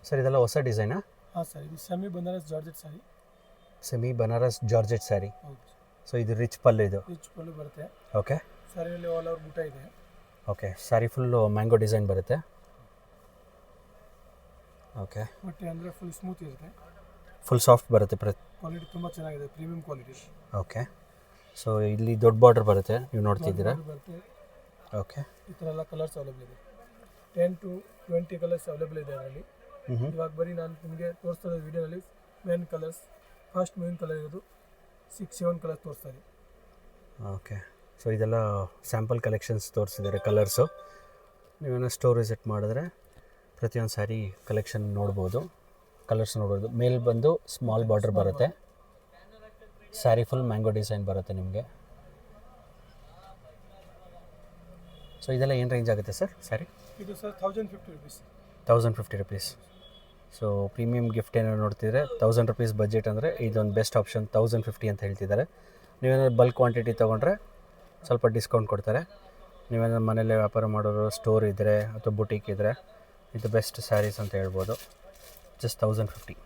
Sir ಇದೆಲ್ಲ ಹೊಸ ಡಿಸೈನಾ? ಹಾಂ ಸರ್, ಇದು semi Banaras georgette sari. Semi Banaras georgette sari. ಹೌದು, ಸೊ ಇದು ರಿಚ್ ಪಲ್ಲು ಇದು. ರಿಚ್ ಪಲ್ಲು ಬರುತ್ತೆ. ಓಕೆ ಸಾರಿಯಲ್ಲಿ ಆಲ್ ಓವರ್ ಬುಟ್ಟ ಇದೆ. Okay, sari full mango design ಬರುತ್ತೆ. ಓಕೆ, ಬಟ್ಟೆ ಅಂದರೆ ಫುಲ್ ಸ್ಮೂತ್ ಇರುತ್ತೆ. ಫುಲ್ ಸಾಫ್ಟ್ ಬರುತ್ತೆ ಕ್ವಾಲಿಟಿ ತುಂಬ ಚೆನ್ನಾಗಿದೆ, ಪ್ರೀಮಿಯಂ ಕ್ವಾಲಿಟಿ. ಓಕೆ, ಸೊ ಇಲ್ಲಿ ದೊಡ್ಡ ಬಾರ್ಡರ್ ಬರುತ್ತೆ, ನೀವು ನೋಡ್ತಿದ್ದೀರಾ. ಬರುತ್ತೆ. ಓಕೆ, ಈ ಥರ ಎಲ್ಲ ಕಲರ್ಸ್ ಅವೈಲೇಬಲ್ ಇದೆ. 10 to 20 ಕಲರ್ಸ್ ಅವೈಲೇಬಲ್ ಇದೆ ಅದರಲ್ಲಿ. ಇವಾಗ ಬರೀ ನಾನು ನಿಮಗೆ ತೋರಿಸ್ತಾ ಇರೋ ವಿಡಿಯೋದಲ್ಲಿ main colours, first main colour ಇರೋದು 6-7 ಕಲರ್ಸ್ ತೋರಿಸ್ತಾರೆ. ಓಕೆ, ಸೊ ಇದೆಲ್ಲ ಸ್ಯಾಂಪಲ್ ಕಲೆಕ್ಷನ್ಸ್ ತೋರಿಸಿದ್ದಾರೆ ಕಲರ್ಸು. ನೀವೇನೋ ಸ್ಟೋರ್ ವಿಸಿಟ್ ಮಾಡಿದ್ರೆ ಪ್ರತಿಯೊಂದು ಸ್ಯಾರಿ ಕಲೆಕ್ಷನ್ ನೋಡ್ಬೋದು, ಕಲರ್ಸ್ ನೋಡ್ಬೋದು. ಮೇಲ್ ಬಂದು ಸ್ಮಾಲ್ ಬಾರ್ಡರ್ ಬರುತ್ತೆ, ಸ್ಯಾರಿ ಫುಲ್ ಮ್ಯಾಂಗೋ ಡಿಸೈನ್ ಬರುತ್ತೆ ನಿಮಗೆ. ಸೊ ಇದೆಲ್ಲ ಏನು ರೇಂಜ್ ಆಗುತ್ತೆ ಸರ್ ಸ್ಯಾರಿ? ಇದು sir 1050 rupees. 1050 rupees. So premium gift ಏನಾದ್ರು ನೋಡ್ತಿದ್ರೆ 1000 ರುಪೀಸ್ ಬಜೆಟ್ ಅಂದರೆ ಇದೊಂದು ಬೆಸ್ಟ್ ಆಪ್ಷನ್. 1050 ಅಂತ ಹೇಳ್ತಿದ್ದಾರೆ. ನೀವೇನಾದ್ರು ಬಲ್ಕ್ ಕ್ವಾಂಟಿಟಿ ತೊಗೊಂಡ್ರೆ ಸ್ವಲ್ಪ ಡಿಸ್ಕೌಂಟ್ ಕೊಡ್ತಾರೆ. ನೀವೇನಾದ್ರು ಮನೇಲಿ ವ್ಯಾಪಾರ ಮಾಡೋರು, ಸ್ಟೋರ್ ಇದ್ದರೆ ಅಥವಾ ಬುಟೀಕ್ ಇದ್ದರೆ ಇದು ಬೆಸ್ಟ್ ಸ್ಯಾರೀಸ್ ಅಂತ ಹೇಳ್ಬೋದು. ಜಸ್ಟ್ 1050.